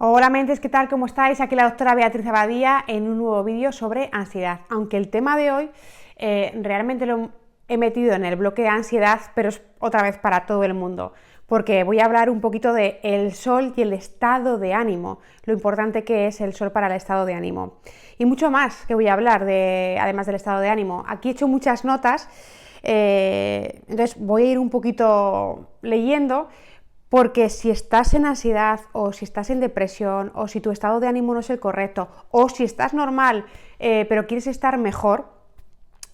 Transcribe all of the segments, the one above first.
Hola mentes, ¿qué tal? ¿Cómo estáis? Aquí la doctora Beatriz Abadía en un nuevo vídeo sobre ansiedad. Aunque el tema de hoy realmente lo he metido en el bloque de ansiedad, pero es otra vez para todo el mundo, porque voy a hablar un poquito de el sol y el estado de ánimo, lo importante que es el sol para el estado de ánimo. Y mucho más que voy a hablar además del estado de ánimo. Aquí he hecho muchas notas, entonces voy a ir un poquito leyendo. Porque si estás en ansiedad o si estás en depresión o si tu estado de ánimo no es el correcto o si estás normal pero quieres estar mejor,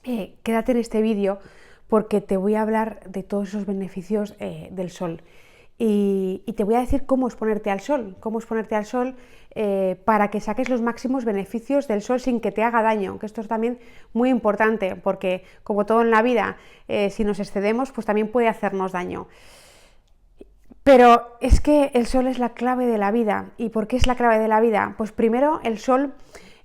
quédate en este vídeo porque te voy a hablar de todos esos beneficios del sol. Y te voy a decir cómo exponerte al sol, para que saques los máximos beneficios del sol sin que te haga daño, que esto es también muy importante porque como todo en la vida, si nos excedemos pues también puede hacernos daño. Pero es que el sol es la clave de la vida. ¿Y por qué es la clave de la vida? Pues primero el sol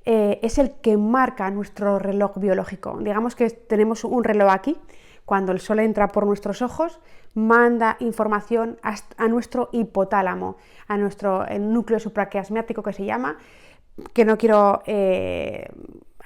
es el que marca nuestro reloj biológico. Digamos que tenemos un reloj aquí. Cuando el sol entra por nuestros ojos, manda información a nuestro hipotálamo, a nuestro núcleo supraquiasmático que se llama, que no quiero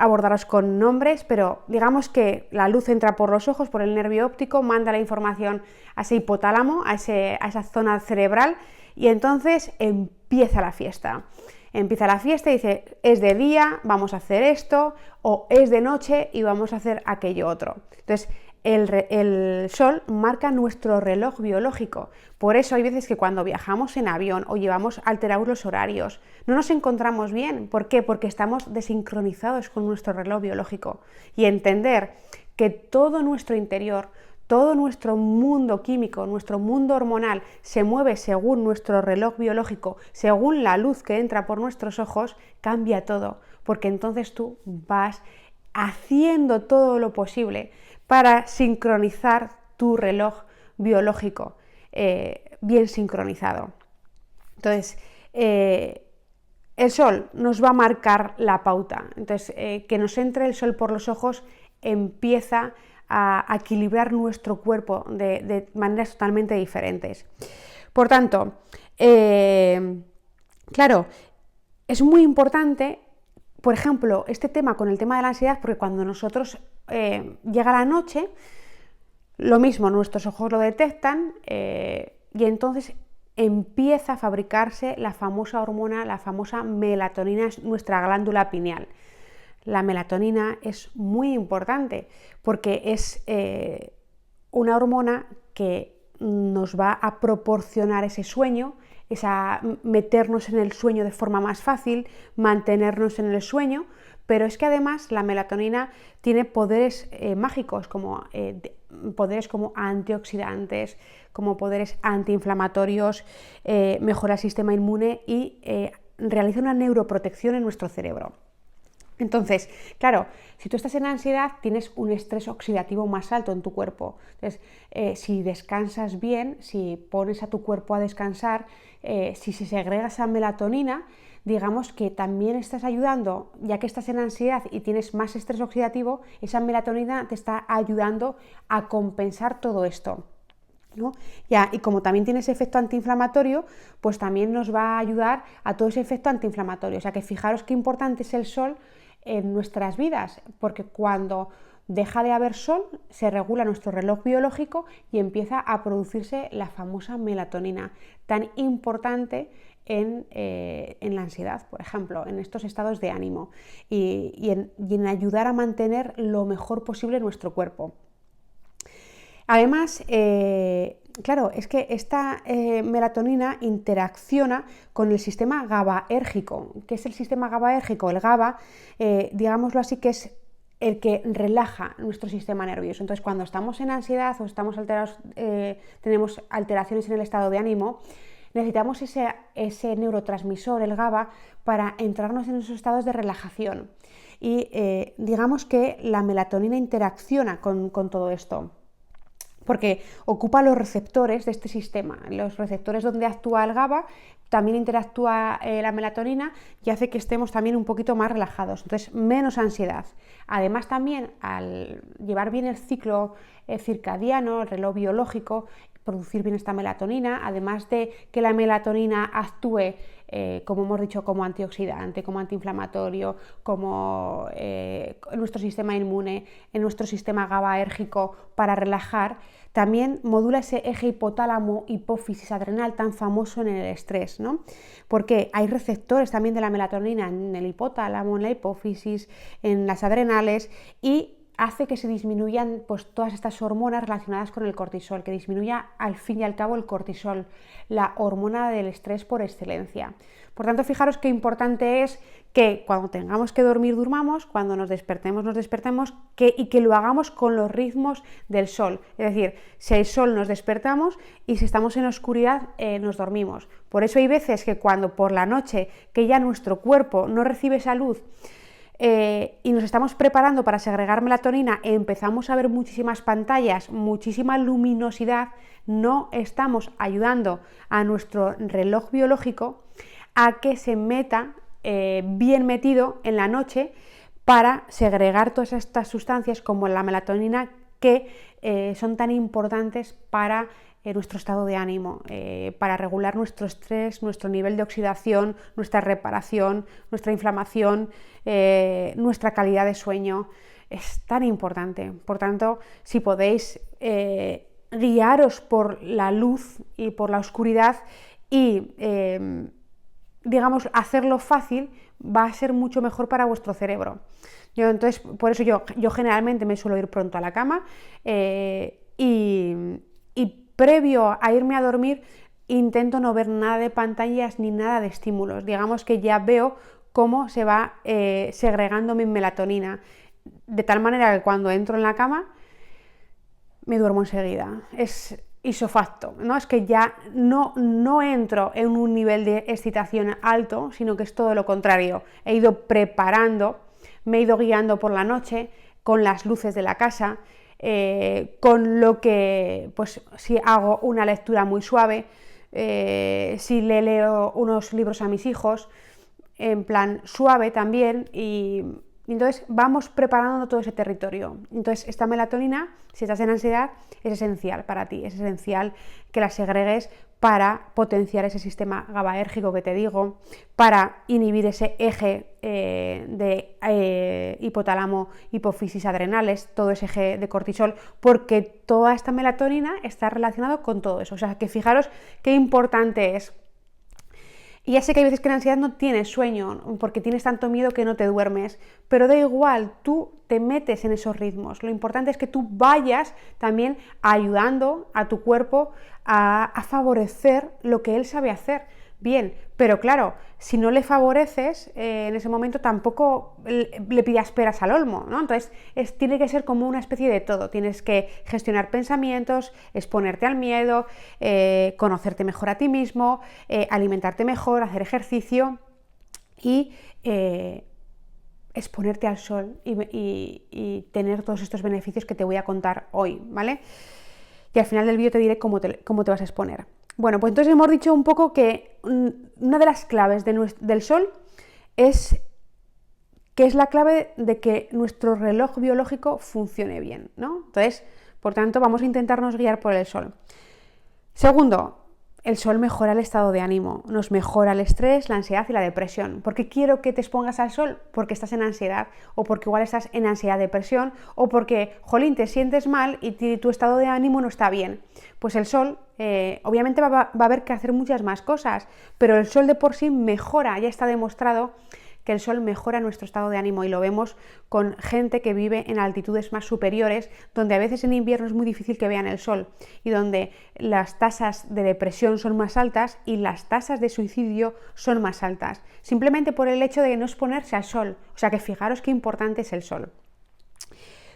abordaros con nombres, pero digamos que la luz entra por los ojos, por el nervio óptico, manda la información a ese hipotálamo, a esa zona cerebral, y entonces empieza la fiesta. Empieza la fiesta y dice, es de día, vamos a hacer esto, o es de noche y vamos a hacer aquello otro. Entonces, el sol marca nuestro reloj biológico. Por eso hay veces que cuando viajamos en avión o llevamos alterados los horarios, no nos encontramos bien. ¿Por qué? Porque estamos desincronizados con nuestro reloj biológico. Y entender que todo nuestro interior, todo nuestro mundo químico, nuestro mundo hormonal se mueve según nuestro reloj biológico, según la luz que entra por nuestros ojos, cambia todo. Porque entonces tú vas haciendo todo lo posible para sincronizar tu reloj biológico bien sincronizado. Entonces, el sol nos va a marcar la pauta. Entonces, que nos entre el sol por los ojos empieza a equilibrar nuestro cuerpo de maneras totalmente diferentes. Por tanto, claro, es muy importante, por ejemplo, este tema con el tema de la ansiedad, porque cuando nosotros llega la noche, lo mismo, nuestros ojos lo detectan y entonces empieza a fabricarse la famosa hormona, la famosa melatonina, es nuestra glándula pineal. La melatonina es muy importante porque es una hormona que nos va a proporcionar ese sueño, meternos en el sueño de forma más fácil, mantenernos en el sueño, pero es que además la melatonina tiene poderes mágicos, poderes como antioxidantes, como poderes antiinflamatorios, mejora el sistema inmune y realiza una neuroprotección en nuestro cerebro. Entonces, claro, si tú estás en ansiedad, tienes un estrés oxidativo más alto en tu cuerpo. Entonces, si descansas bien, si pones a tu cuerpo a descansar, si se segrega esa melatonina, digamos que también estás ayudando, ya que estás en ansiedad y tienes más estrés oxidativo, esa melatonina te está ayudando a compensar todo esto, ¿no? Y como también tiene ese efecto antiinflamatorio, pues también nos va a ayudar a todo ese efecto antiinflamatorio. O sea que fijaros qué importante es el sol en nuestras vidas, porque cuando deja de haber sol, se regula nuestro reloj biológico y empieza a producirse la famosa melatonina, tan importante en la ansiedad, por ejemplo, en estos estados de ánimo y en ayudar a mantener lo mejor posible nuestro cuerpo. Además, claro, es que esta melatonina interacciona con el sistema GABAérgico. ¿Qué es el sistema GABAérgico? El GABA, digámoslo así, que es el que relaja nuestro sistema nervioso. Entonces, cuando estamos en ansiedad o estamos alterados, tenemos alteraciones en el estado de ánimo, necesitamos ese neurotransmisor, el GABA, para entrarnos en esos estados de relajación. Y digamos que la melatonina interacciona con todo esto, porque ocupa los receptores de este sistema. Los receptores donde actúa el GABA también interactúa la melatonina y hace que estemos también un poquito más relajados, entonces menos ansiedad. Además también al llevar bien el ciclo circadiano, el reloj biológico, producir bien esta melatonina, además de que la melatonina actúe, como hemos dicho, como antioxidante, como antiinflamatorio, como en nuestro sistema inmune, en nuestro sistema GABAérgico para relajar, también modula ese eje hipotálamo-hipófisis adrenal tan famoso en el estrés, ¿no? Porque hay receptores también de la melatonina en el hipotálamo, en la hipófisis, en las adrenales, y hace que se disminuyan pues, todas estas hormonas relacionadas con el cortisol, que disminuya al fin y al cabo el cortisol, la hormona del estrés por excelencia. Por tanto, fijaros qué importante es que cuando tengamos que dormir, durmamos, cuando nos despertemos, y que lo hagamos con los ritmos del sol. Es decir, si hay sol nos despertamos y si estamos en oscuridad nos dormimos. Por eso hay veces que cuando por la noche, que ya nuestro cuerpo no recibe esa luz, y nos estamos preparando para segregar melatonina, empezamos a ver muchísimas pantallas, muchísima luminosidad, no estamos ayudando a nuestro reloj biológico a que se meta bien metido en la noche para segregar todas estas sustancias como la melatonina que son tan importantes para nuestro estado de ánimo, para regular nuestro estrés, nuestro nivel de oxidación, nuestra reparación, nuestra inflamación, nuestra calidad de sueño. Es tan importante. Por tanto, si podéis guiaros por la luz y por la oscuridad y digamos, hacerlo fácil, va a ser mucho mejor para vuestro cerebro. Entonces, por eso yo generalmente me suelo ir pronto a la cama y previo a irme a dormir intento no ver nada de pantallas ni nada de estímulos. Digamos que ya veo cómo se va segregando mi melatonina, de tal manera que cuando entro en la cama me duermo enseguida. Es isofacto, ¿no? Es que ya no entro en un nivel de excitación alto, sino que es todo lo contrario. He ido preparando, me he ido guiando por la noche con las luces de la casa, con lo que, pues si hago una lectura muy suave, si le leo unos libros a mis hijos, en plan suave también, y entonces vamos preparando todo ese territorio. Entonces esta melatonina, si estás en ansiedad, es esencial para ti, es esencial que la segregues para potenciar ese sistema GABAérgico que te digo, para inhibir ese eje de hipotálamo, hipófisis adrenales, todo ese eje de cortisol, porque toda esta melatonina está relacionada con todo eso. O sea, que fijaros qué importante es. Y ya sé que hay veces que en ansiedad no tienes sueño, porque tienes tanto miedo que no te duermes, pero da igual, tú te metes en esos ritmos. Lo importante es que tú vayas también ayudando a tu cuerpo a favorecer lo que él sabe hacer bien, pero claro, si no le favoreces, en ese momento tampoco le pidas peras al olmo, ¿no? Entonces tiene que ser como una especie de todo. Tienes que gestionar pensamientos, exponerte al miedo, conocerte mejor a ti mismo, alimentarte mejor, hacer ejercicio y exponerte al sol y tener todos estos beneficios que te voy a contar hoy, ¿vale? Y al final del vídeo te diré cómo te vas a exponer. Bueno, pues entonces hemos dicho un poco que una de las claves del sol es que es la clave de que nuestro reloj biológico funcione bien, ¿no? Entonces, por tanto, vamos a intentarnos guiar por el sol. Segundo, el sol mejora el estado de ánimo, nos mejora el estrés, la ansiedad y la depresión. ¿Por qué quiero que te expongas al sol? Porque estás en ansiedad, o porque igual estás en ansiedad, depresión, o porque, jolín, te sientes mal y tu estado de ánimo no está bien. Pues el sol, obviamente va a haber que hacer muchas más cosas, pero el sol de por sí mejora, ya está demostrado que el sol mejora nuestro estado de ánimo y lo vemos con gente que vive en altitudes más superiores, donde a veces en invierno es muy difícil que vean el sol y donde las tasas de depresión son más altas y las tasas de suicidio son más altas, simplemente por el hecho de no exponerse al sol. O sea que fijaros qué importante es el sol.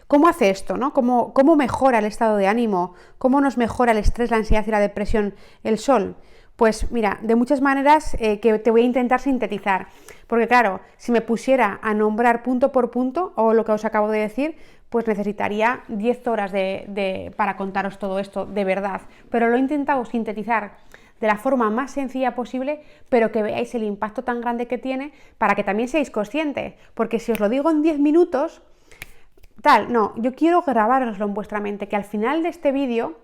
¿Cómo hace esto, ¿no? ¿Cómo mejora el estado de ánimo? ¿Cómo nos mejora el estrés, la ansiedad y la depresión el sol? Pues mira, de muchas maneras que te voy a intentar sintetizar, porque claro, si me pusiera a nombrar punto por punto, o lo que os acabo de decir, pues necesitaría 10 horas para contaros todo esto de verdad, pero lo he intentado sintetizar de la forma más sencilla posible, pero que veáis el impacto tan grande que tiene para que también seáis conscientes, porque si os lo digo en 10 minutos, no, yo quiero grabároslo en vuestra mente, que al final de este vídeo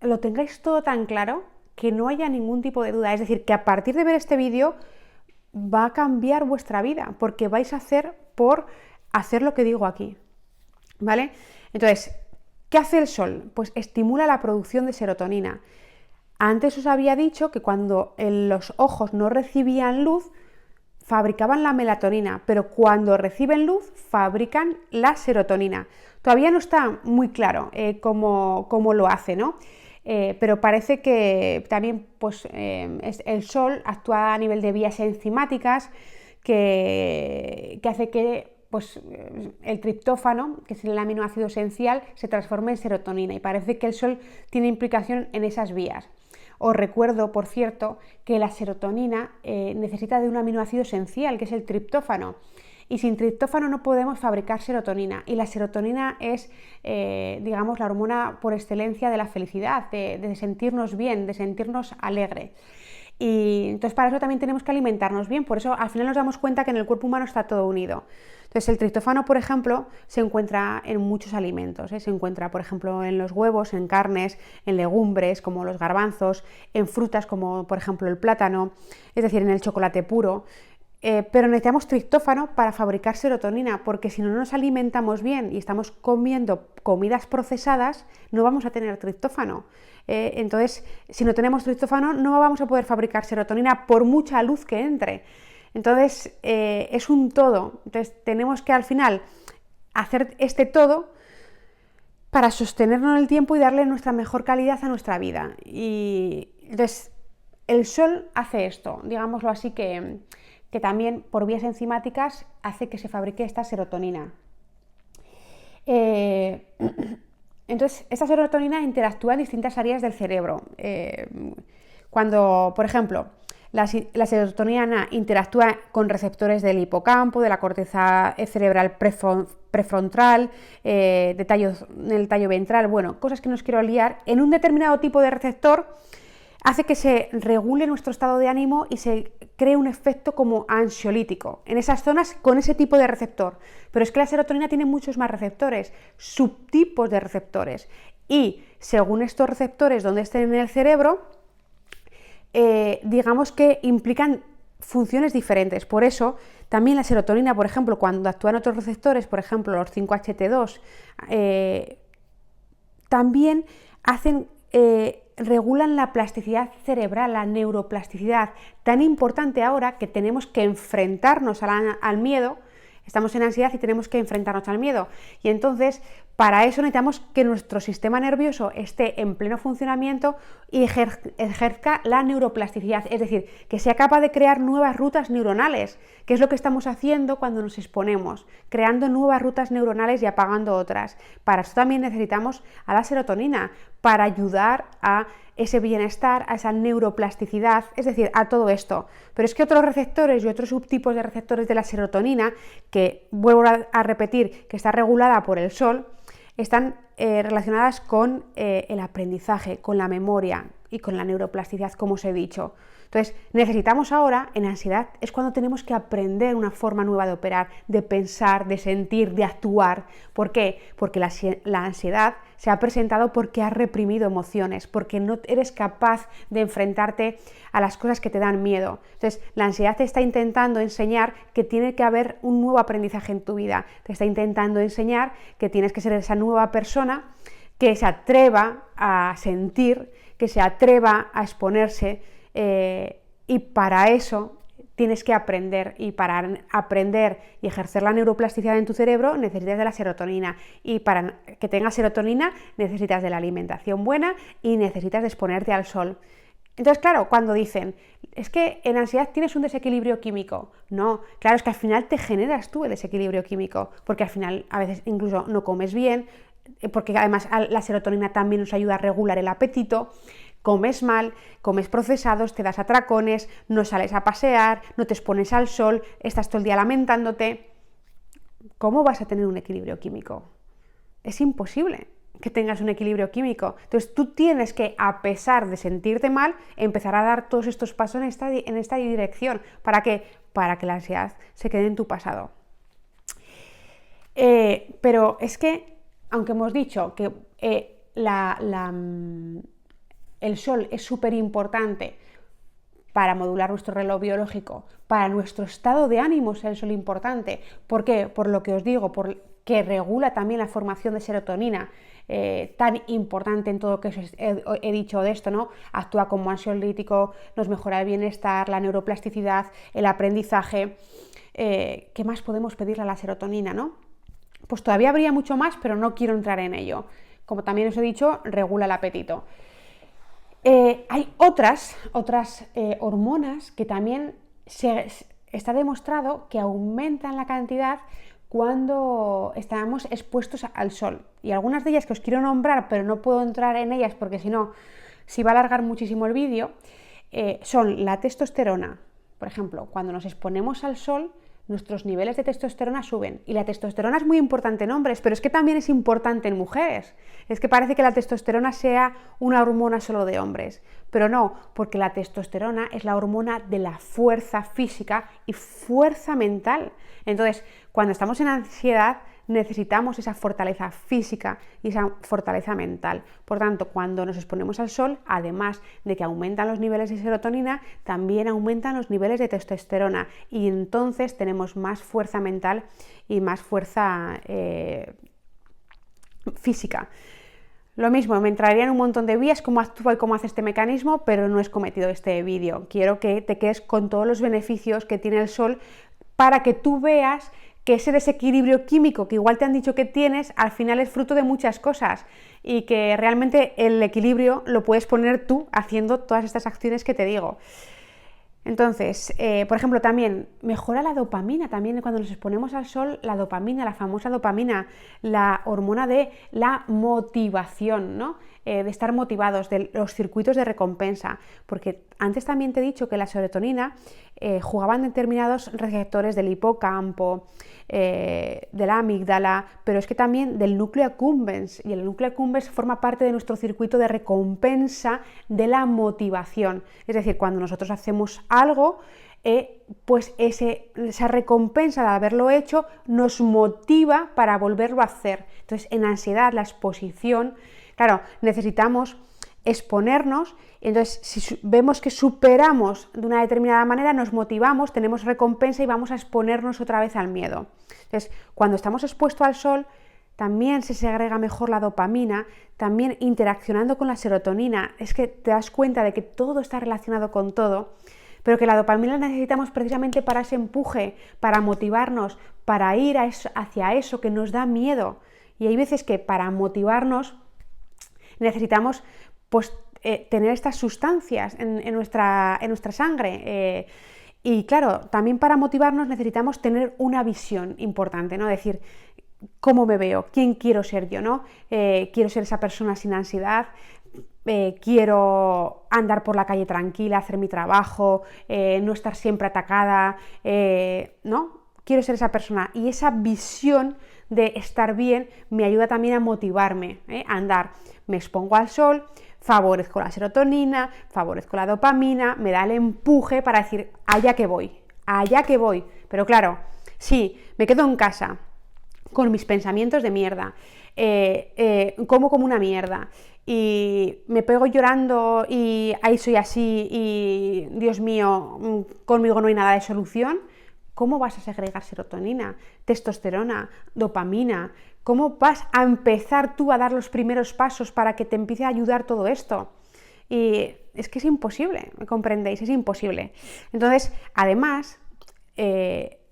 lo tengáis todo tan claro que no haya ningún tipo de duda. Es decir, que a partir de ver este vídeo va a cambiar vuestra vida, porque vais a hacer por hacer lo que digo aquí, ¿vale? Entonces, ¿qué hace el sol? Pues estimula la producción de serotonina. Antes os había dicho que cuando los ojos no recibían luz, fabricaban la melatonina, pero cuando reciben luz, fabrican la serotonina. Todavía no está muy claro cómo lo hace, ¿no? Pero parece que también pues, el sol actúa a nivel de vías enzimáticas que hace que pues, el triptófano, que es el aminoácido esencial, se transforme en serotonina, y parece que el sol tiene implicación en esas vías. Os recuerdo, por cierto, que la serotonina necesita de un aminoácido esencial, que es el triptófano. Y sin triptófano no podemos fabricar serotonina. Y la serotonina es, digamos, la hormona por excelencia de la felicidad, de sentirnos bien, de sentirnos alegre. Y entonces para eso también tenemos que alimentarnos bien. Por eso al final nos damos cuenta que en el cuerpo humano está todo unido. Entonces el triptófano, por ejemplo, se encuentra en muchos alimentos, se encuentra, por ejemplo, en los huevos, en carnes, en legumbres como los garbanzos, en frutas como, por ejemplo, el plátano, es decir, en el chocolate puro. Pero necesitamos triptófano para fabricar serotonina, porque si no nos alimentamos bien y estamos comiendo comidas procesadas, no vamos a tener triptófano. Entonces, si no tenemos triptófano, no vamos a poder fabricar serotonina por mucha luz que entre. Entonces, es un todo. Entonces, tenemos que al final hacer este todo para sostenernos en el tiempo y darle nuestra mejor calidad a nuestra vida. Y entonces, el sol hace esto, digámoslo así, que también por vías enzimáticas hace que se fabrique esta serotonina. Entonces, esta serotonina interactúa en distintas áreas del cerebro. Cuando, por ejemplo, la serotonina interactúa con receptores del hipocampo, de la corteza cerebral prefrontal, del tallo ventral, bueno, cosas que no os quiero liar. En un determinado tipo de receptor hace que se regule nuestro estado de ánimo y se cree un efecto como ansiolítico en esas zonas con ese tipo de receptor. Pero es que la serotonina tiene muchos más receptores, subtipos de receptores, y según estos receptores donde estén en el cerebro, digamos que implican funciones diferentes. Por eso también la serotonina, por ejemplo, cuando actúan otros receptores, por ejemplo los 5-HT2, también regulan la plasticidad cerebral, la neuroplasticidad, tan importante ahora que tenemos que enfrentarnos al miedo. Estamos en ansiedad y tenemos que enfrentarnos al miedo. Y entonces, para eso necesitamos que nuestro sistema nervioso esté en pleno funcionamiento y ejerza la neuroplasticidad, es decir, que sea capaz de crear nuevas rutas neuronales, que es lo que estamos haciendo cuando nos exponemos, creando nuevas rutas neuronales y apagando otras. Para eso también necesitamos a la serotonina, para ayudar a ese bienestar, a esa neuroplasticidad, es decir, a todo esto. Pero es que otros receptores y otros subtipos de receptores de la serotonina, que vuelvo a repetir, que está regulada por el sol, están relacionadas con el aprendizaje, con la memoria y con la neuroplasticidad, como os he dicho. Entonces, necesitamos ahora, en ansiedad, es cuando tenemos que aprender una forma nueva de operar, de pensar, de sentir, de actuar. ¿Por qué? Porque la ansiedad se ha presentado porque has reprimido emociones, porque no eres capaz de enfrentarte a las cosas que te dan miedo. Entonces, la ansiedad te está intentando enseñar que tiene que haber un nuevo aprendizaje en tu vida. Te está intentando enseñar que tienes que ser esa nueva persona que se atreva a sentir, que se atreva a exponerse, y para eso tienes que aprender, y para aprender y ejercer la neuroplasticidad en tu cerebro necesitas de la serotonina, y para que tengas serotonina necesitas de la alimentación buena y necesitas de exponerte al sol. Entonces, claro, cuando dicen, es que en ansiedad tienes un desequilibrio químico, no, claro, es que al final te generas tú el desequilibrio químico, porque al final a veces incluso no comes bien, porque además la serotonina también nos ayuda a regular el apetito. Comes mal, comes procesados, te das atracones, no sales a pasear, no te expones al sol, estás todo el día lamentándote. ¿Cómo vas a tener un equilibrio químico? Es imposible que tengas un equilibrio químico. Entonces tú tienes que, a pesar de sentirte mal, empezar a dar todos estos pasos en esta dirección. ¿Para qué? Para que la ansiedad se quede en tu pasado. Pero es que, aunque hemos dicho que el sol es súper importante para modular nuestro reloj biológico, para nuestro estado de ánimo es el sol importante. ¿Por qué? Por lo que os digo, porque regula también la formación de serotonina, tan importante en todo lo que he dicho de esto, ¿no? Actúa como ansiolítico, nos mejora el bienestar, la neuroplasticidad, el aprendizaje. ¿Qué más podemos pedirle a la serotonina, no? Pues todavía habría mucho más, pero no quiero entrar en ello. Como también os he dicho, regula el apetito. Hay otras hormonas que también está demostrado que aumentan la cantidad cuando estamos expuestos al sol. Y algunas de ellas que os quiero nombrar, pero no puedo entrar en ellas porque si no, si va a alargar muchísimo el vídeo, son la testosterona. Por ejemplo, cuando nos exponemos al sol, nuestros niveles de testosterona suben. Y la testosterona es muy importante en hombres, pero es que también es importante en mujeres. Es que parece que la testosterona sea una hormona solo de hombres, pero no, porque la testosterona es la hormona de la fuerza física y fuerza mental. Entonces, cuando estamos en ansiedad, necesitamos esa fortaleza física y esa fortaleza mental. Por tanto, cuando nos exponemos al sol, además de que aumentan los niveles de serotonina, también aumentan los niveles de testosterona y entonces tenemos más fuerza mental y más fuerza física. Lo mismo, me entraría en un montón de vías cómo actúa y cómo hace este mecanismo, pero no es cometido de este vídeo. Quiero que te quedes con todos los beneficios que tiene el sol para que tú veas que ese desequilibrio químico que igual te han dicho que tienes, al final es fruto de muchas cosas y que realmente el equilibrio lo puedes poner tú haciendo todas estas acciones que te digo. Entonces, por ejemplo, también mejora la dopamina, también cuando nos exponemos al sol, la dopamina, la famosa dopamina, la hormona de la motivación, ¿no? De estar motivados, de los circuitos de recompensa, porque antes también te he dicho que la serotonina jugaban determinados receptores del hipocampo, de la amígdala, pero es que también del núcleo accumbens, y el núcleo accumbens forma parte de nuestro circuito de recompensa de la motivación. Es decir, cuando nosotros hacemos algo, pues esa recompensa de haberlo hecho nos motiva para volverlo a hacer. Entonces, en ansiedad, la exposición, claro, necesitamos exponernos, y entonces si vemos que superamos de una determinada manera, nos motivamos, tenemos recompensa y vamos a exponernos otra vez al miedo. Entonces, cuando estamos expuestos al sol, también se segrega mejor la dopamina, también interaccionando con la serotonina. Es que te das cuenta de que todo está relacionado con todo, pero que la dopamina la necesitamos precisamente para ese empuje, para motivarnos, para ir hacia eso que nos da miedo. Y hay veces que para motivarnos necesitamos pues, tener estas sustancias en nuestra sangre. Y claro, también para motivarnos necesitamos tener una visión importante, ¿no? Decir, ¿cómo me veo? ¿Quién quiero ser yo? ¿No? Quiero ser esa persona sin ansiedad, quiero andar por la calle tranquila, hacer mi trabajo, no estar siempre atacada, ¿no? Quiero ser esa persona. Y esa visión de estar bien me ayuda también a motivarme, a andar. Me expongo al sol, favorezco la serotonina, favorezco la dopamina, me da el empuje para decir, allá que voy. Pero claro, si me quedo en casa con mis pensamientos de mierda, como una mierda, y me pego llorando y ahí soy así y Dios mío, conmigo no hay nada de solución, ¿cómo vas a segregar serotonina, testosterona, dopamina? ¿Cómo vas a empezar tú a dar los primeros pasos para que te empiece a ayudar todo esto? Y es que es imposible, ¿me comprendéis? Es imposible. Entonces, además,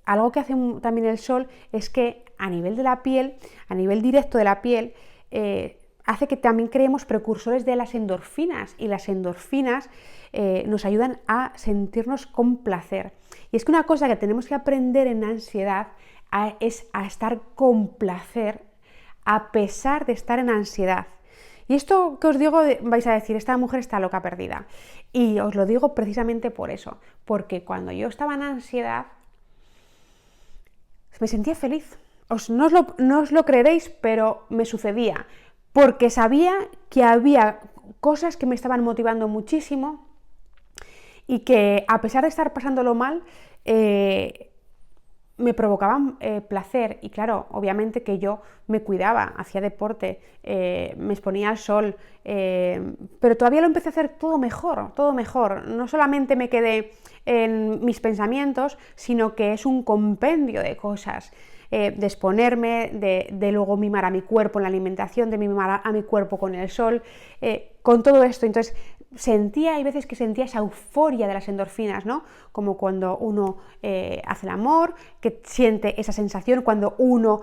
algo que hace también el sol es que a nivel de la piel, a nivel directo de la piel, hace que también creemos precursores de las endorfinas, y las endorfinas nos ayudan a sentirnos con placer. Y es que una cosa que tenemos que aprender en ansiedad es a estar con placer a pesar de estar en ansiedad. Y esto que os digo, vais a decir, esta mujer está loca perdida. Y os lo digo precisamente por eso, porque cuando yo estaba en ansiedad me sentía feliz. No os lo creeréis, pero me sucedía, porque sabía que había cosas que me estaban motivando muchísimo y que a pesar de estar pasándolo mal, me provocaban placer y claro, obviamente que yo me cuidaba, hacía deporte, me exponía al sol, pero todavía lo empecé a hacer todo mejor. No solamente me quedé en mis pensamientos, sino que es un compendio de cosas. De exponerme, de luego mimar a mi cuerpo en la alimentación, de mimar a mi cuerpo con el sol, con todo esto. Entonces hay veces que sentía esa euforia de las endorfinas, ¿no? Como cuando uno hace el amor, que siente esa sensación, cuando uno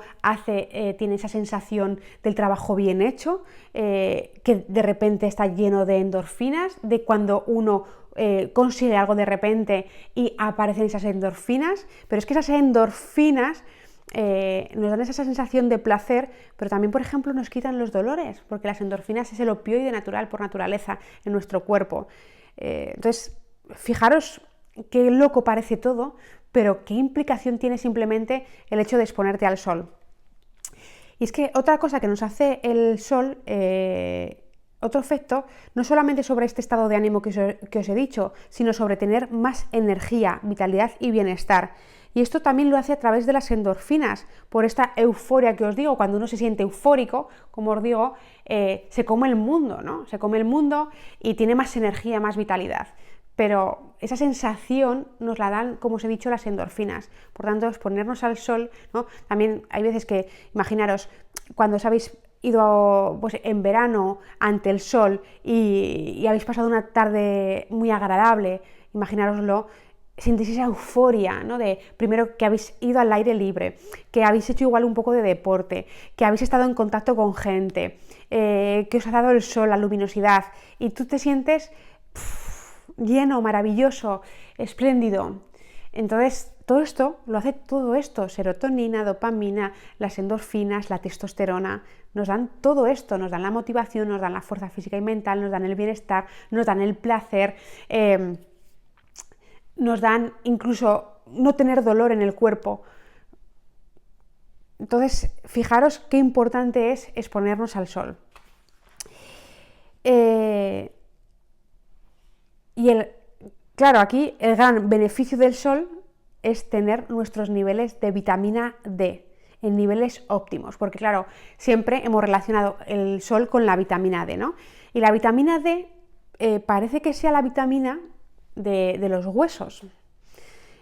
tiene esa sensación del trabajo bien hecho, que de repente está lleno de endorfinas, de cuando uno consigue algo de repente y aparecen esas endorfinas, pero es que esas endorfinas nos dan esa sensación de placer, pero también, por ejemplo, nos quitan los dolores, porque las endorfinas es el opioide natural por naturaleza en nuestro cuerpo. Entonces, fijaros qué loco parece todo, pero qué implicación tiene simplemente el hecho de exponerte al sol. Y es que otra cosa que nos hace el sol, otro efecto, no solamente sobre este estado de ánimo que os he dicho, sino sobre tener más energía, vitalidad y bienestar. Y esto también lo hace a través de las endorfinas, por esta euforia que os digo, cuando uno se siente eufórico, como os digo, se come el mundo, ¿no? Se come el mundo y tiene más energía, más vitalidad. Pero esa sensación nos la dan, como os he dicho, las endorfinas. Por tanto, exponernos al sol, ¿no? También hay veces que, imaginaros, cuando os habéis ido pues, en verano ante el sol y habéis pasado una tarde muy agradable, imaginároslo, sentís esa euforia, ¿no? De primero que habéis ido al aire libre, que habéis hecho igual un poco de deporte, que habéis estado en contacto con gente, que os ha dado el sol, la luminosidad, y tú te sientes lleno, maravilloso, espléndido. Entonces, todo esto, serotonina, dopamina, las endorfinas, la testosterona, nos dan todo esto, nos dan la motivación, nos dan la fuerza física y mental, nos dan el bienestar, nos dan el placer, nos dan incluso no tener dolor en el cuerpo. Entonces, fijaros qué importante es exponernos al sol. Claro, aquí el gran beneficio del sol es tener nuestros niveles de vitamina D en niveles óptimos, porque claro, siempre hemos relacionado el sol con la vitamina D, ¿no? Y la vitamina D parece que sea la vitamina de los huesos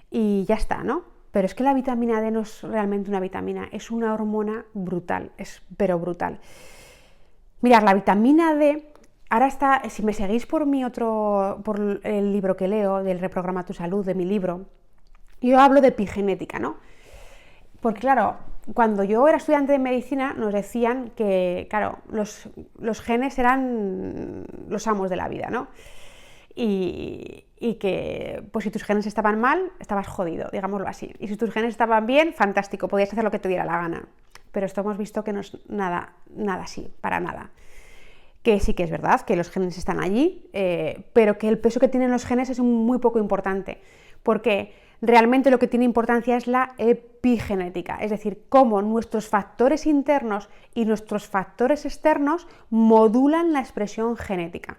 y ya está, ¿no? Pero es que la vitamina D no es realmente una vitamina, es una hormona brutal, pero brutal. Mirad, la vitamina D, ahora está, si me seguís por el libro que leo, del Reprograma tu Salud, de mi libro, yo hablo de epigenética, ¿no? Porque claro, cuando yo era estudiante de medicina nos decían que, claro, los genes eran los amos de la vida, ¿no? Y que pues si tus genes estaban mal, estabas jodido, digámoslo así. Y si tus genes estaban bien, fantástico, podías hacer lo que te diera la gana. Pero esto hemos visto que no es nada así, para nada. Que sí que es verdad que los genes están allí, pero que el peso que tienen los genes es muy poco importante. Porque realmente lo que tiene importancia es la epigenética, es decir, cómo nuestros factores internos y nuestros factores externos modulan la expresión genética.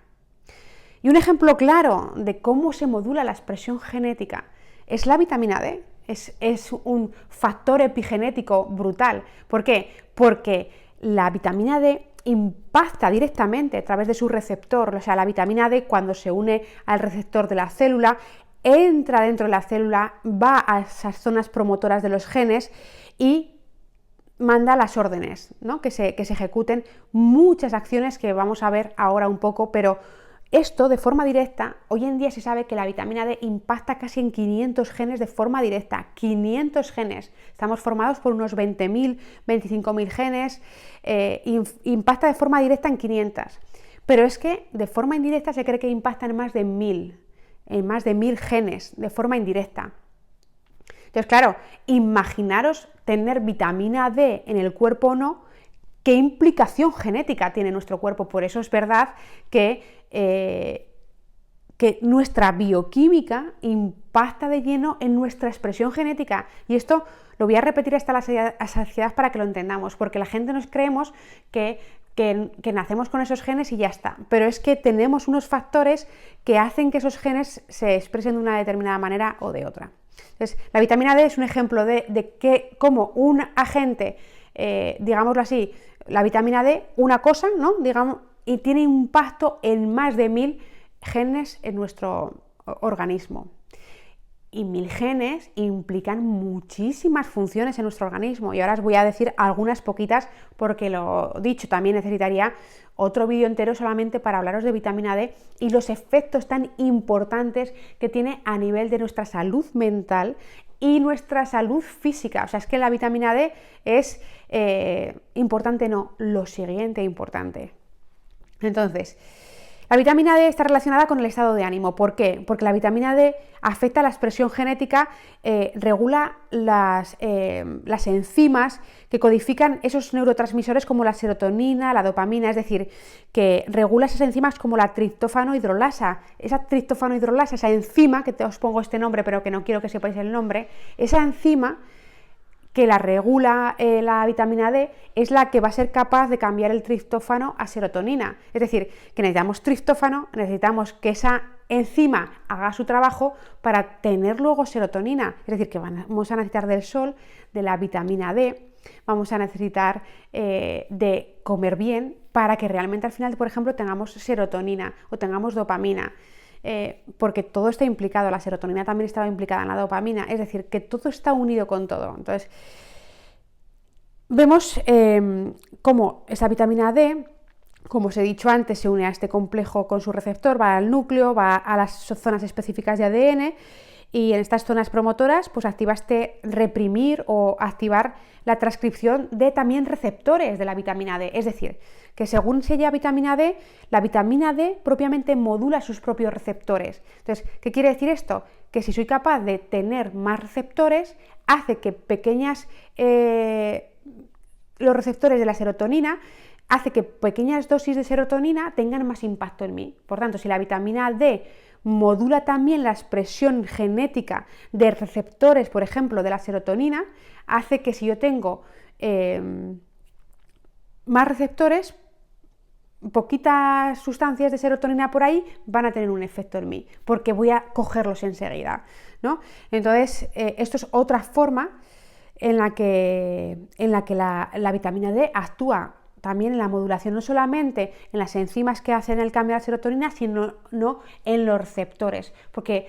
Y un ejemplo claro de cómo se modula la expresión genética es la vitamina D. Es un factor epigenético brutal. ¿Por qué? Porque la vitamina D impacta directamente a través de su receptor. O sea, la vitamina D, cuando se une al receptor de la célula, entra dentro de la célula, va a esas zonas promotoras de los genes y manda las órdenes, ¿no? que se ejecuten muchas acciones que vamos a ver ahora un poco, pero esto de forma directa, hoy en día se sabe que la vitamina D impacta casi en 500 genes de forma directa, 500 genes. Estamos formados por unos 20.000, 25.000 genes, impacta de forma directa en 500. Pero es que de forma indirecta se cree que impacta en más de 1.000 genes de forma indirecta. Entonces, claro, imaginaros tener vitamina D en el cuerpo o no, qué implicación genética tiene nuestro cuerpo. Por eso es verdad que nuestra bioquímica impacta de lleno en nuestra expresión genética. Y esto lo voy a repetir hasta la saciedad para que lo entendamos, porque la gente nos creemos que que nacemos con esos genes y ya está, pero es que tenemos unos factores que hacen que esos genes se expresen de una determinada manera o de otra. Entonces, la vitamina D es un ejemplo de que como un agente, digámoslo así, la vitamina D, una cosa, ¿no? Digamos, y tiene impacto en más de 1000 genes en nuestro organismo. Y 1000 genes implican muchísimas funciones en nuestro organismo. Y ahora os voy a decir algunas poquitas porque lo dicho, también necesitaría otro vídeo entero solamente para hablaros de vitamina D y los efectos tan importantes que tiene a nivel de nuestra salud mental y nuestra salud física. O sea, es que la vitamina D es importante, no, lo siguiente importante. Entonces, la vitamina D está relacionada con el estado de ánimo. ¿Por qué? Porque la vitamina D afecta la expresión genética, regula las enzimas que codifican esos neurotransmisores como la serotonina, la dopamina, es decir, que regula esas enzimas como la triptófano hidrolasa. Esa triptófano hidrolasa, esa enzima, que os pongo este nombre pero que no quiero que sepáis el nombre, esa enzima que la regula la vitamina D, es la que va a ser capaz de cambiar el triptófano a serotonina. Es decir, que necesitamos triptófano, necesitamos que esa enzima haga su trabajo para tener luego serotonina. Es decir, que vamos a necesitar del sol, de la vitamina D, vamos a necesitar de comer bien para que realmente al final, por ejemplo, tengamos serotonina o tengamos dopamina. Porque todo está implicado, la serotonina también estaba implicada en la dopamina, es decir, que todo está unido con todo. Entonces, vemos cómo esa vitamina D, como os he dicho antes, se une a este complejo con su receptor, va al núcleo, va a las zonas específicas de ADN y en estas zonas promotoras pues activa reprimir o activar la transcripción de también receptores de la vitamina D, es decir, que según se llama vitamina D, la vitamina D propiamente modula sus propios receptores. Entonces, ¿qué quiere decir esto? Que si soy capaz de tener más receptores, hace que los receptores de la serotonina, hace que pequeñas dosis de serotonina tengan más impacto en mí. Por tanto, si la vitamina D modula también la expresión genética de receptores, por ejemplo, de la serotonina, hace que si yo tengo más receptores, poquitas sustancias de serotonina por ahí van a tener un efecto en mí, porque voy a cogerlos enseguida, ¿no? Entonces, esto es otra forma en la que la vitamina D actúa también en la modulación, no solamente en las enzimas que hacen el cambio de la serotonina, sino en los receptores, porque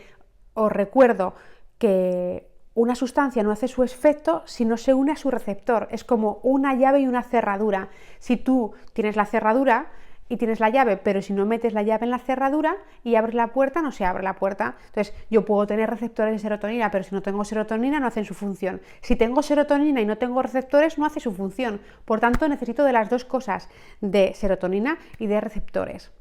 os recuerdo que una sustancia no hace su efecto si no se une a su receptor, es como una llave y una cerradura. Si tú tienes la cerradura y tienes la llave, pero si no metes la llave en la cerradura y abres la puerta, no se abre la puerta. Entonces, yo puedo tener receptores de serotonina, pero si no tengo serotonina, no hacen su función. Si tengo serotonina y no tengo receptores, no hace su función. Por tanto, necesito de las dos cosas, de serotonina y de receptores.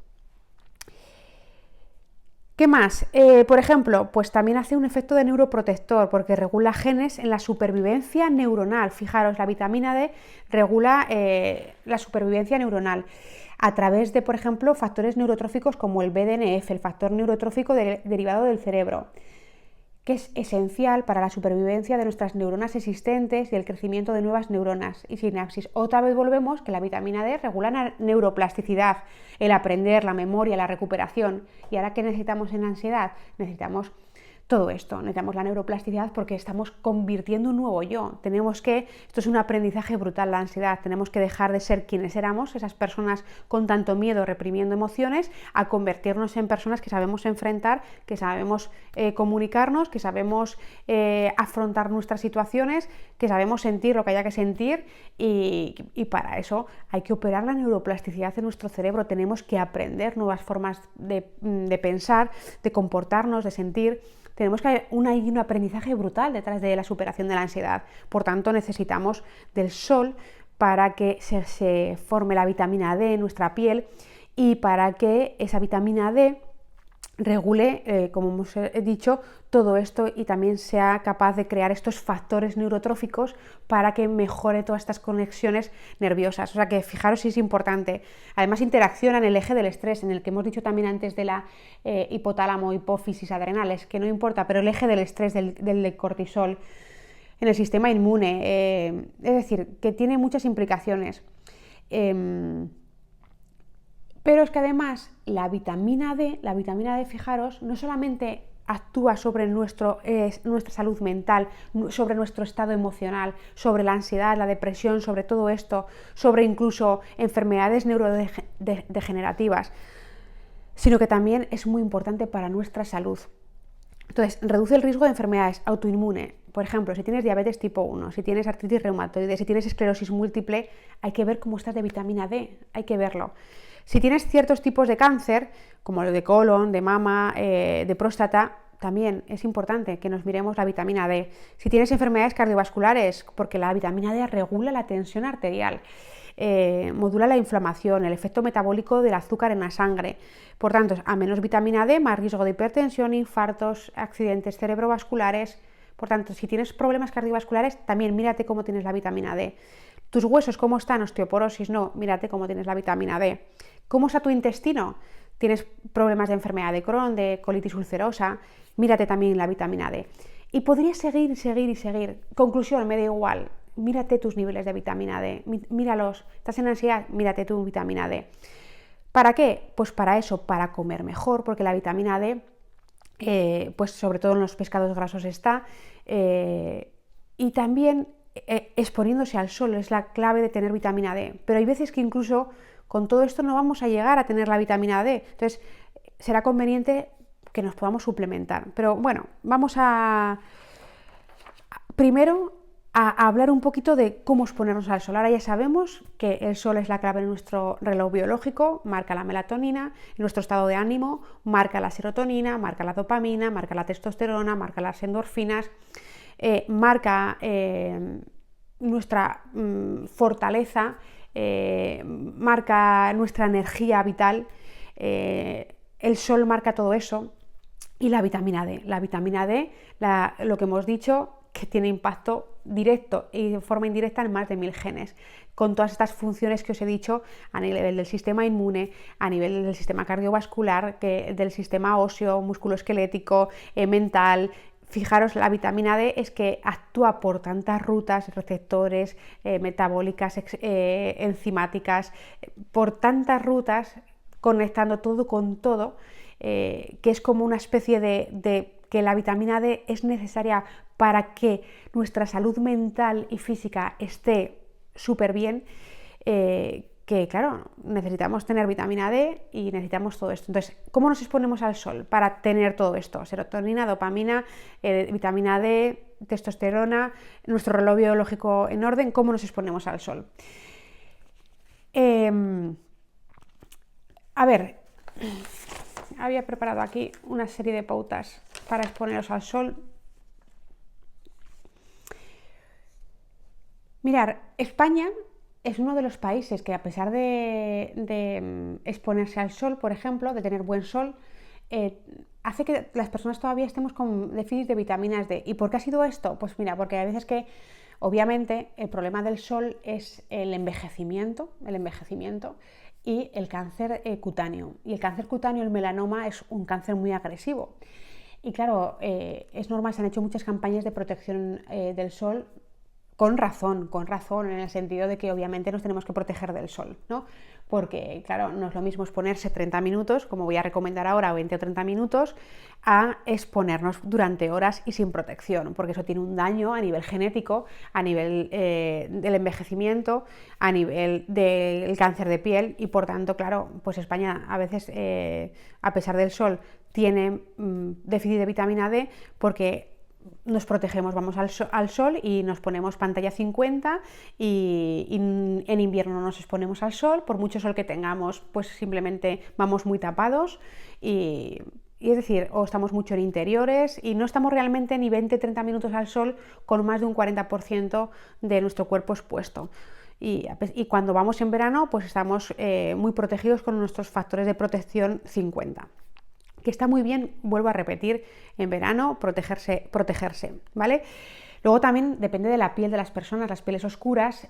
¿Qué más? Por ejemplo, pues también hace un efecto de neuroprotector porque regula genes en la supervivencia neuronal. Fijaros, la vitamina D regula la supervivencia neuronal a través de, por ejemplo, factores neurotróficos como el BDNF, el factor neurotrófico derivado del cerebro, que es esencial para la supervivencia de nuestras neuronas existentes y el crecimiento de nuevas neuronas y sinapsis. Otra vez volvemos que la vitamina D regula la neuroplasticidad, el aprender, la memoria, la recuperación. ¿Y ahora qué necesitamos en la ansiedad? Necesitamos todo esto, necesitamos la neuroplasticidad porque estamos convirtiendo un nuevo yo. Esto es un aprendizaje brutal, la ansiedad, tenemos que dejar de ser quienes éramos, esas personas con tanto miedo reprimiendo emociones, a convertirnos en personas que sabemos enfrentar, que sabemos comunicarnos, que sabemos afrontar nuestras situaciones, que sabemos sentir lo que haya que sentir y para eso hay que operar la neuroplasticidad en nuestro cerebro, tenemos que aprender nuevas formas de pensar, de comportarnos, de sentir. Tenemos que hay un aprendizaje brutal detrás de la superación de la ansiedad. Por tanto, necesitamos del sol para que se forme la vitamina D en nuestra piel y para que esa vitamina D regule, como hemos dicho, todo esto y también sea capaz de crear estos factores neurotróficos para que mejore todas estas conexiones nerviosas. O sea que fijaros si es importante. Además interacciona en el eje del estrés, en el que hemos dicho también antes de la hipotálamo, hipófisis, adrenales, que no importa, pero el eje del estrés, del cortisol, en el sistema inmune, es decir, que tiene muchas implicaciones. Pero es que además la vitamina D, fijaros, no solamente actúa sobre nuestra salud mental, sobre nuestro estado emocional, sobre la ansiedad, la depresión, sobre todo esto, sobre incluso enfermedades neurodegenerativas, sino que también es muy importante para nuestra salud. Entonces, reduce el riesgo de enfermedades autoinmunes. Por ejemplo, si tienes diabetes tipo 1, si tienes artritis reumatoide, si tienes esclerosis múltiple, hay que ver cómo estás de vitamina D, hay que verlo. Si tienes ciertos tipos de cáncer, como el de colon, de mama, de próstata, también es importante que nos miremos la vitamina D. Si tienes enfermedades cardiovasculares, porque la vitamina D regula la tensión arterial, modula la inflamación, el efecto metabólico del azúcar en la sangre. Por tanto, a menos vitamina D, más riesgo de hipertensión, infartos, accidentes cerebrovasculares. Por tanto, si tienes problemas cardiovasculares, también mírate cómo tienes la vitamina D. ¿Tus huesos cómo están? Osteoporosis, no, mírate cómo tienes la vitamina D. ¿Cómo está tu intestino? ¿Tienes problemas de enfermedad de Crohn, de colitis ulcerosa? Mírate también la vitamina D. Y podría seguir y seguir y seguir. Conclusión, me da igual. Mírate tus niveles de vitamina D. Míralos. ¿Estás en ansiedad? Mírate tu vitamina D. ¿Para qué? Pues para eso, para comer mejor, porque la vitamina D, pues sobre todo en los pescados grasos está, y también exponiéndose al sol es la clave de tener vitamina D. Pero hay veces que incluso con todo esto no vamos a llegar a tener la vitamina D. Entonces, será conveniente que nos podamos suplementar. Pero bueno, vamos primero a hablar un poquito de cómo exponernos al sol. Ahora ya sabemos que el sol es la clave en nuestro reloj biológico, marca la melatonina, en nuestro estado de ánimo, marca la serotonina, marca la dopamina, marca la testosterona, marca las endorfinas, marca nuestra fortaleza, marca nuestra energía vital. El sol marca todo eso. Y la vitamina D. La vitamina D, lo que hemos dicho, que tiene impacto directo y de forma indirecta en más de 1000 genes, con todas estas funciones que os he dicho a nivel del sistema inmune, a nivel del sistema cardiovascular, del sistema óseo, musculoesquelético, mental. Fijaros, la vitamina D es que actúa por tantas rutas, receptores, metabólicas, enzimáticas, por tantas rutas, conectando todo con todo, que es como una especie de que la vitamina D es necesaria para que nuestra salud mental y física esté súper bien, que claro, necesitamos tener vitamina D y necesitamos todo esto. Entonces, ¿cómo nos exponemos al sol para tener todo esto? Serotonina, dopamina, vitamina D, testosterona, nuestro reloj biológico en orden. ¿Cómo nos exponemos al sol? A ver, había preparado aquí una serie de pautas para exponeros al sol. Mirar, España es uno de los países que, a pesar de exponerse al sol, por ejemplo, de tener buen sol, hace que las personas todavía estemos con déficit de vitaminas D. ¿Y por qué ha sido esto? Pues mira, porque a veces que, obviamente, el problema del sol es el envejecimiento y el cáncer cutáneo. Y el cáncer cutáneo, el melanoma, es un cáncer muy agresivo. Y claro, es normal, se han hecho muchas campañas de protección del sol, con razón, en el sentido de que obviamente nos tenemos que proteger del sol, ¿no? Porque, claro, no es lo mismo exponerse 30 minutos, como voy a recomendar ahora, 20 o 30 minutos, a exponernos durante horas y sin protección, porque eso tiene un daño a nivel genético, a nivel del envejecimiento, a nivel del cáncer de piel, y por tanto, claro, pues España a veces, a pesar del sol, tiene déficit de vitamina D porque nos protegemos, vamos al sol y nos ponemos pantalla 50 y en invierno no nos exponemos al sol, por mucho sol que tengamos, pues simplemente vamos muy tapados y es decir, o estamos mucho en interiores y no estamos realmente ni 20-30 minutos al sol con más de un 40% de nuestro cuerpo expuesto. Y cuando vamos en verano, pues estamos muy protegidos con nuestros factores de protección 50. Que está muy bien, vuelvo a repetir, en verano protegerse, ¿vale? Luego también depende de la piel de las personas, las pieles oscuras,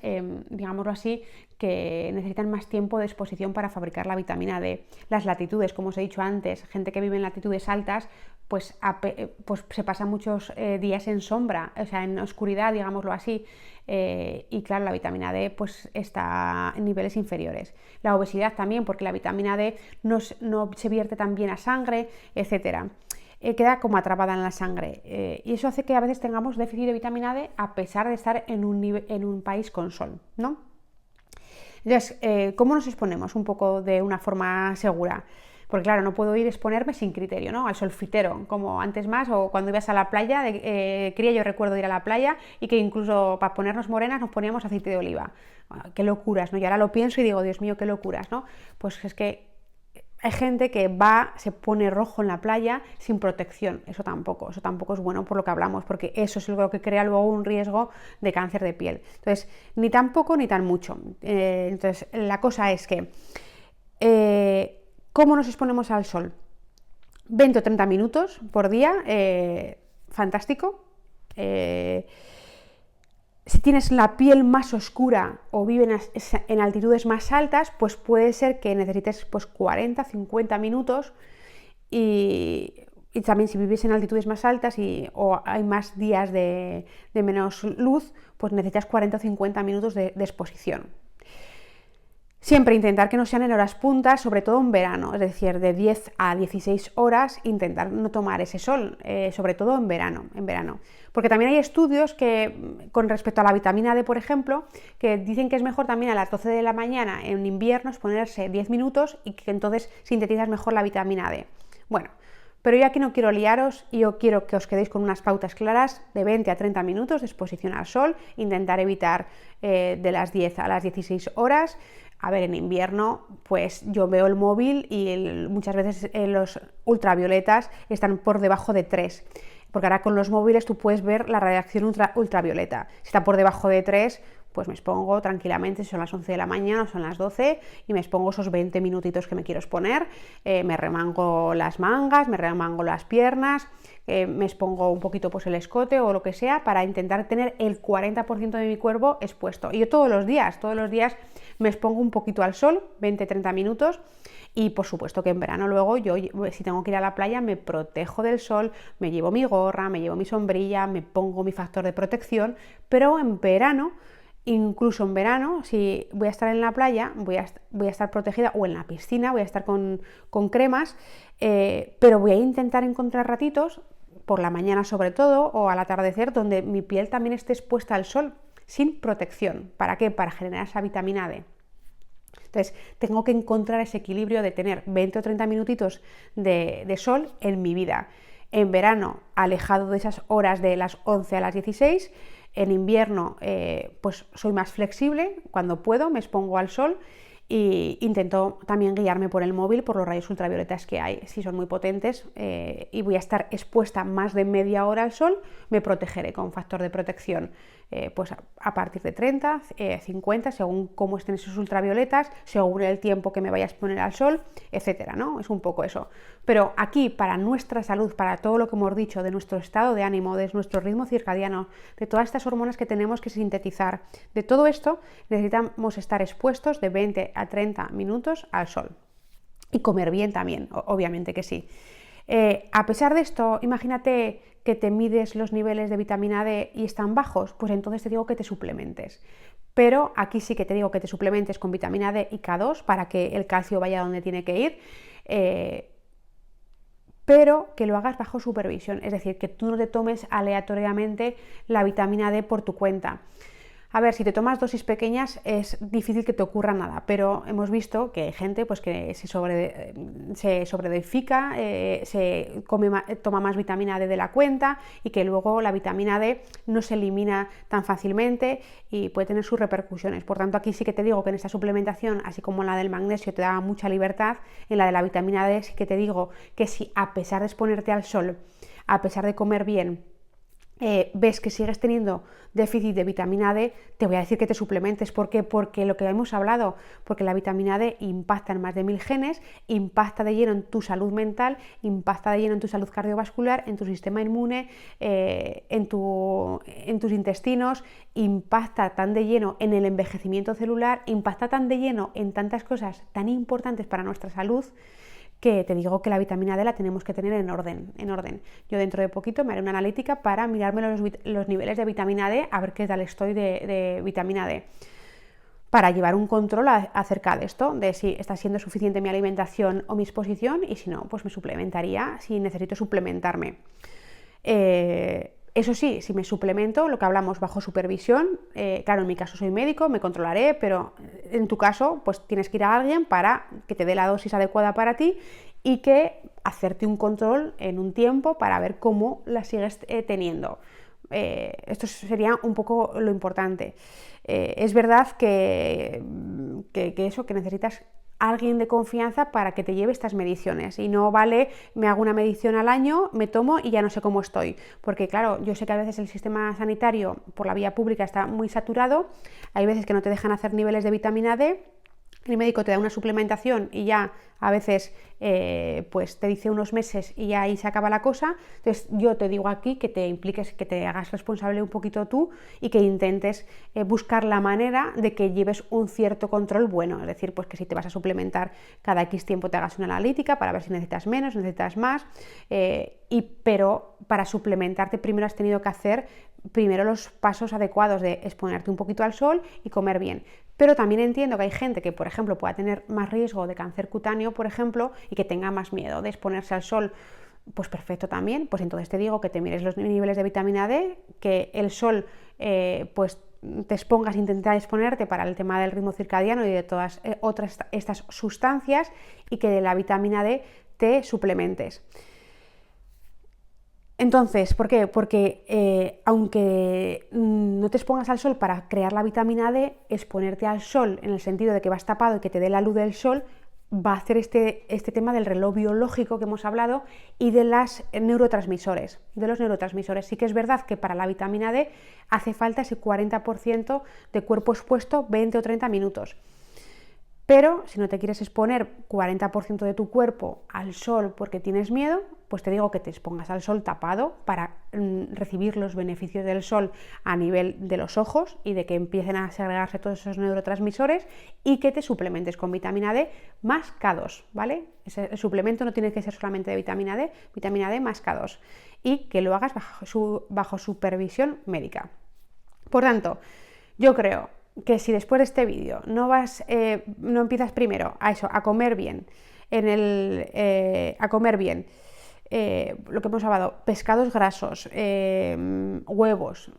digámoslo así, que necesitan más tiempo de exposición para fabricar la vitamina D. Las latitudes, como os he dicho antes, gente que vive en latitudes altas, pues se pasa muchos días en sombra, o sea, en oscuridad, digámoslo así, y claro, la vitamina D pues está en niveles inferiores. La obesidad también, porque la vitamina D no se vierte tan bien a sangre, etcétera. Queda como atrapada en la sangre, y eso hace que a veces tengamos déficit de vitamina D a pesar de estar en un país con sol, ¿no? Entonces, ¿cómo nos exponemos un poco de una forma segura? Porque claro, no puedo ir a exponerme sin criterio, ¿no? Al solfitero, como antes más, o cuando ibas a la playa, yo recuerdo ir a la playa y que incluso para ponernos morenas nos poníamos aceite de oliva. Bueno, qué locuras, ¿no? Y ahora lo pienso y digo, Dios mío, qué locuras, ¿no? Pues es que hay gente que se pone rojo en la playa sin protección. Eso tampoco es bueno por lo que hablamos, porque eso es lo que crea luego un riesgo de cáncer de piel. Entonces, ni tan poco ni tan mucho. Entonces, la cosa es que, ¿cómo nos exponemos al sol? 20 o 30 minutos por día, fantástico. Si tienes la piel más oscura o vives en altitudes más altas, pues puede ser que necesites pues 40, 50 minutos, y también si vives en altitudes más altas o hay más días de menos luz, pues necesitas 40 o 50 minutos de exposición. Siempre intentar que no sean en horas puntas, sobre todo en verano, es decir, de 10 a 16 horas, intentar no tomar ese sol, sobre todo en verano. Porque también hay estudios que, con respecto a la vitamina D, por ejemplo, que dicen que es mejor también a las 12 de la mañana en invierno exponerse 10 minutos y que entonces sintetizas mejor la vitamina D. Bueno, pero yo aquí no quiero liaros, y yo quiero que os quedéis con unas pautas claras de 20 a 30 minutos de exposición al sol, intentar evitar de las 10 a las 16 horas. A ver, en invierno, pues yo veo el móvil y muchas veces los ultravioletas están por debajo de 3, porque ahora con los móviles tú puedes ver la radiación ultravioleta. Si está por debajo de 3, pues me expongo tranquilamente, si son las 11 de la mañana o son las 12, y me expongo esos 20 minutitos que me quiero exponer, me remango las mangas, me remango las piernas, me expongo un poquito pues el escote o lo que sea, para intentar tener el 40% de mi cuerpo expuesto. Y yo todos los días me expongo un poquito al sol, 20-30 minutos, y por supuesto que en verano luego yo, si tengo que ir a la playa, me protejo del sol, me llevo mi gorra, me llevo mi sombrilla, me pongo mi factor de protección, pero en verano, incluso en verano, si voy a estar en la playa, voy a estar protegida, o en la piscina, voy a estar con cremas, pero voy a intentar encontrar ratitos, por la mañana sobre todo, o al atardecer, donde mi piel también esté expuesta al sol, sin protección. ¿Para qué? Para generar esa vitamina D. Entonces, tengo que encontrar ese equilibrio de tener 20 o 30 minutitos de sol en mi vida. En verano, alejado de esas horas de las 11 a las 16. En invierno, pues soy más flexible, cuando puedo me expongo al sol, e intento también guiarme por el móvil, por los rayos ultravioletas que hay. Si son muy potentes y voy a estar expuesta más de media hora al sol, me protegeré con factor de protección pues a partir de 30, 50, según cómo estén esos ultravioletas, según el tiempo que me vaya a exponer al sol, etcétera, ¿no? Es un poco eso. Pero aquí, para nuestra salud, para todo lo que hemos dicho, de nuestro estado de ánimo, de nuestro ritmo circadiano, de todas estas hormonas que tenemos que sintetizar, de todo esto necesitamos estar expuestos de 20 a 30 minutos al sol. Y comer bien también, obviamente que sí. A pesar de esto, imagínate que te mides los niveles de vitamina D y están bajos, pues entonces te digo que te suplementes. Pero aquí sí que te digo que te suplementes con vitamina D y K2 para que el calcio vaya donde tiene que ir, pero que lo hagas bajo supervisión, es decir, que tú no te tomes aleatoriamente la vitamina D por tu cuenta. A ver, si te tomas dosis pequeñas es difícil que te ocurra nada, pero hemos visto que hay gente pues, que se sobredosifica, toma más vitamina D de la cuenta, y que luego la vitamina D no se elimina tan fácilmente y puede tener sus repercusiones. Por tanto, aquí sí que te digo que en esta suplementación, así como en la del magnesio te da mucha libertad, en la de la vitamina D sí que te digo que si, a pesar de exponerte al sol, a pesar de comer bien, ves que sigues teniendo déficit de vitamina D, te voy a decir que te suplementes. ¿Por qué? Porque lo que hemos hablado, porque la vitamina D impacta en más de 1000 genes, impacta de lleno en tu salud mental, impacta de lleno en tu salud cardiovascular, en tu sistema inmune, en tus intestinos, impacta tan de lleno en el envejecimiento celular, impacta tan de lleno en tantas cosas tan importantes para nuestra salud, que te digo que la vitamina D la tenemos que tener en orden. Yo dentro de poquito me haré una analítica para mirarme los niveles de vitamina D, a ver qué tal estoy de vitamina D, para llevar un control acerca de esto, de si está siendo suficiente mi alimentación o mi exposición, y si no, pues me suplementaría si necesito suplementarme. Eso sí, si me suplemento, lo que hablamos bajo supervisión, claro, en mi caso soy médico, me controlaré, pero en tu caso, pues tienes que ir a alguien para que te dé la dosis adecuada para ti y que hacerte un control en un tiempo para ver cómo la sigues teniendo. Esto sería un poco lo importante. Es verdad que necesitas alguien de confianza para que te lleve estas mediciones, y no vale, me hago una medición al año, me tomo y ya no sé cómo estoy, porque claro, yo sé que a veces el sistema sanitario por la vía pública está muy saturado, hay veces que no te dejan hacer niveles de vitamina D, el médico te da una suplementación y ya a veces pues te dice unos meses y ya ahí se acaba la cosa. Entonces yo te digo aquí que te impliques, que te hagas responsable un poquito tú y que intentes buscar la manera de que lleves un cierto control bueno, es decir, pues que si te vas a suplementar cada X tiempo te hagas una analítica para ver si necesitas menos, necesitas más, pero para suplementarte primero has tenido que hacer primero los pasos adecuados de exponerte un poquito al sol y comer bien. Pero también entiendo que hay gente que, por ejemplo, pueda tener más riesgo de cáncer cutáneo, por ejemplo, y que tenga más miedo de exponerse al sol. Pues perfecto también, pues entonces te digo que te mires los niveles de vitamina D, que el sol, pues te expongas, intenta exponerte para el tema del ritmo circadiano y de todas otras estas sustancias, y que de la vitamina D te suplementes. Entonces, ¿por qué? Porque aunque no te expongas al sol para crear la vitamina D, exponerte al sol en el sentido de que vas tapado y que te dé la luz del sol, va a hacer este tema del reloj biológico que hemos hablado y de los neurotransmisores. Sí que es verdad que para la vitamina D hace falta ese 40% de cuerpo expuesto 20 o 30 minutos. Pero si no te quieres exponer 40% de tu cuerpo al sol porque tienes miedo, pues te digo que te expongas al sol tapado para recibir los beneficios del sol a nivel de los ojos y de que empiecen a segregarse todos esos neurotransmisores, y que te suplementes con vitamina D más K2, ¿vale? El suplemento no tiene que ser solamente de vitamina D más K2, y que lo hagas bajo supervisión médica. Por tanto, yo creo que si después de este vídeo no empiezas primero a comer bien, lo que hemos hablado, pescados grasos, huevos,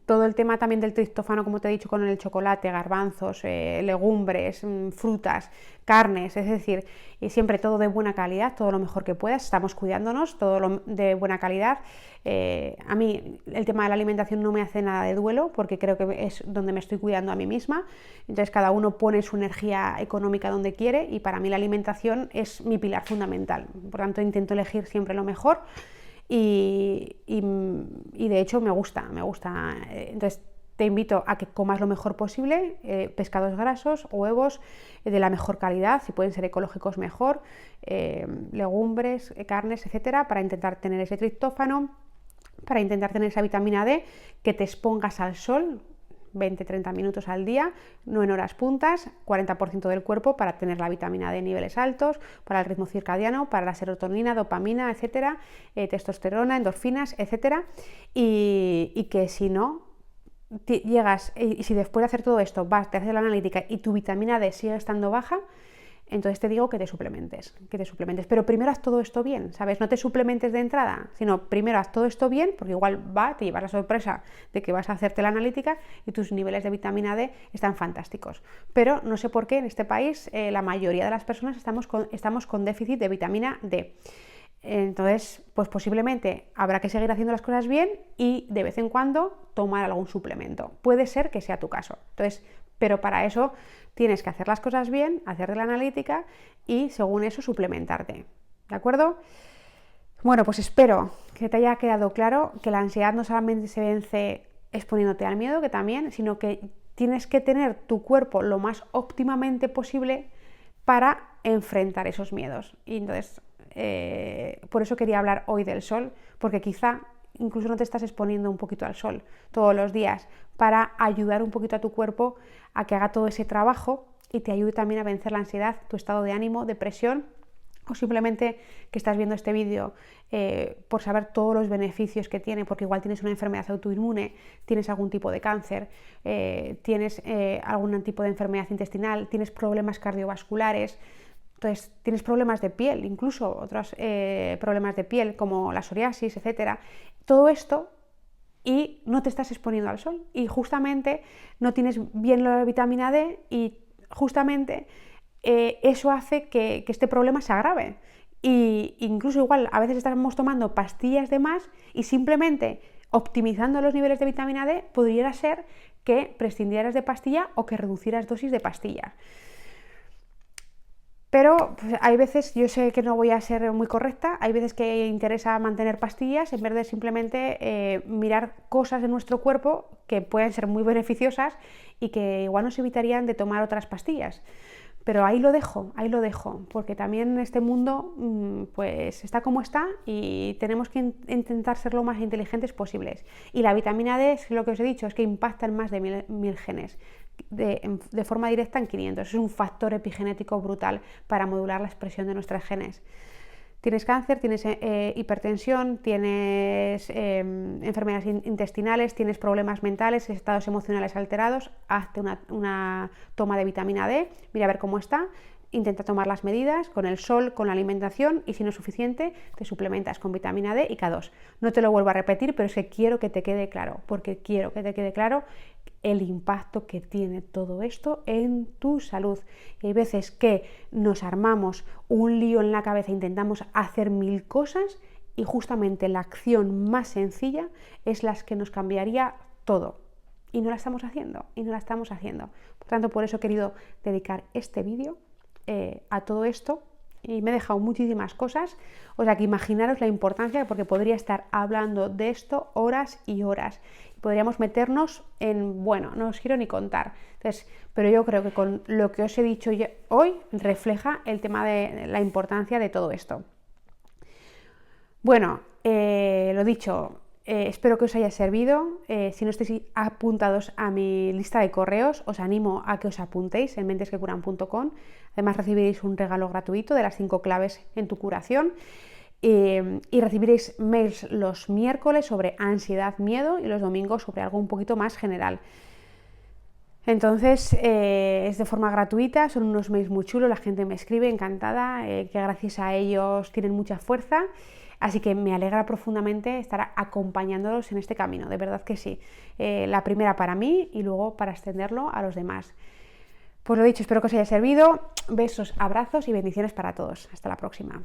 todo el tema también del triptófano, como te he dicho, con el chocolate, garbanzos, legumbres, frutas, carnes, es decir, y siempre todo de buena calidad, todo lo mejor que puedas, estamos cuidándonos, todo lo de buena calidad. A mí el tema de la alimentación no me hace nada de duelo, porque creo que es donde me estoy cuidando a mí misma. Entonces cada uno pone su energía económica donde quiere, y para mí la alimentación es mi pilar fundamental. Por tanto, intento elegir siempre lo mejor y de hecho me gusta. Entonces te invito a que comas lo mejor posible, pescados grasos, huevos de la mejor calidad, si pueden ser ecológicos mejor, legumbres, carnes, etcétera, para intentar tener ese triptófano, para intentar tener esa vitamina D, que te expongas al sol 20-30 minutos al día, no en horas puntas, 40% del cuerpo, para tener la vitamina D en niveles altos, para el ritmo circadiano, para la serotonina, dopamina, etcétera, testosterona, endorfinas, etcétera, y que si no llegas, y si después de hacer todo esto te haces la analítica y tu vitamina D sigue estando baja, entonces te digo que te suplementes, pero primero haz todo esto bien, ¿sabes? No te suplementes de entrada, sino primero haz todo esto bien, porque igual te llevas la sorpresa de que vas a hacerte la analítica y tus niveles de vitamina D están fantásticos. Pero no sé por qué en este país la mayoría de las personas estamos con déficit de vitamina D. Entonces, pues posiblemente habrá que seguir haciendo las cosas bien y de vez en cuando tomar algún suplemento. Puede ser que sea tu caso. Entonces, pero para eso tienes que hacer las cosas bien, hacer la analítica y según eso suplementarte. ¿De acuerdo? Bueno, pues espero que te haya quedado claro que la ansiedad no solamente se vence exponiéndote al miedo, que también, sino que tienes que tener tu cuerpo lo más óptimamente posible para enfrentar esos miedos. Y entonces, por eso quería hablar hoy del sol, porque quizá incluso no te estás exponiendo un poquito al sol todos los días, para ayudar un poquito a tu cuerpo a que haga todo ese trabajo y te ayude también a vencer la ansiedad, tu estado de ánimo, depresión, o simplemente que estás viendo este vídeo por saber todos los beneficios que tiene, porque igual tienes una enfermedad autoinmune, tienes algún tipo de cáncer, tienes algún tipo de enfermedad intestinal, tienes problemas cardiovasculares, entonces tienes problemas de piel, incluso otros problemas de piel como la psoriasis, etcétera. Todo esto y no te estás exponiendo al sol y justamente no tienes bien la vitamina D y justamente eso hace que este problema se agrave. Y incluso igual a veces estamos tomando pastillas de más y simplemente optimizando los niveles de vitamina D podría ser que prescindieras de pastilla o que reducieras dosis de pastilla. Pero pues, hay veces, yo sé que no voy a ser muy correcta, hay veces que interesa mantener pastillas en vez de simplemente mirar cosas de nuestro cuerpo que pueden ser muy beneficiosas y que igual nos evitarían de tomar otras pastillas. Pero ahí lo dejo, porque también este mundo pues está como está y tenemos que intentar ser lo más inteligentes posibles. Y la vitamina D, es lo que os he dicho, es que impacta en más de 1000 genes, de forma directa en 500. Es un factor epigenético brutal para modular la expresión de nuestros genes. Tienes cáncer, tienes hipertensión, tienes enfermedades intestinales, tienes problemas mentales, estados emocionales alterados, hazte una toma de vitamina D, mira a ver cómo está, intenta tomar las medidas con el sol, con la alimentación y si no es suficiente te suplementas con vitamina D y K2. No te lo vuelvo a repetir, pero es que quiero que te quede claro, porque quiero que te quede claro el impacto que tiene todo esto en tu salud. Y hay veces que nos armamos un lío en la cabeza, intentamos hacer 1000 cosas y justamente la acción más sencilla es la que nos cambiaría todo. Y no la estamos haciendo, Por tanto, por eso he querido dedicar este vídeo a todo esto y me he dejado muchísimas cosas, o sea que imaginaros la importancia, porque podría estar hablando de esto horas y horas. Podríamos meternos en, bueno, no os quiero ni contar. Entonces, pero yo creo que con lo que os he dicho hoy refleja el tema de la importancia de todo esto. Bueno, lo dicho, espero que os haya servido. Si no estáis apuntados a mi lista de correos, os animo a que os apuntéis en mentesquecuran.com. Además recibiréis un regalo gratuito de las 5 claves en tu curación. Y recibiréis mails los miércoles sobre ansiedad, miedo y los domingos sobre algo un poquito más general. Entonces es de forma gratuita, son unos mails muy chulos, la gente me escribe encantada, que gracias a ellos tienen mucha fuerza, así que me alegra profundamente estar acompañándolos en este camino, de verdad que sí. La primera para mí y luego para extenderlo a los demás. Pues lo dicho, espero que os haya servido, besos, abrazos y bendiciones para todos. Hasta la próxima.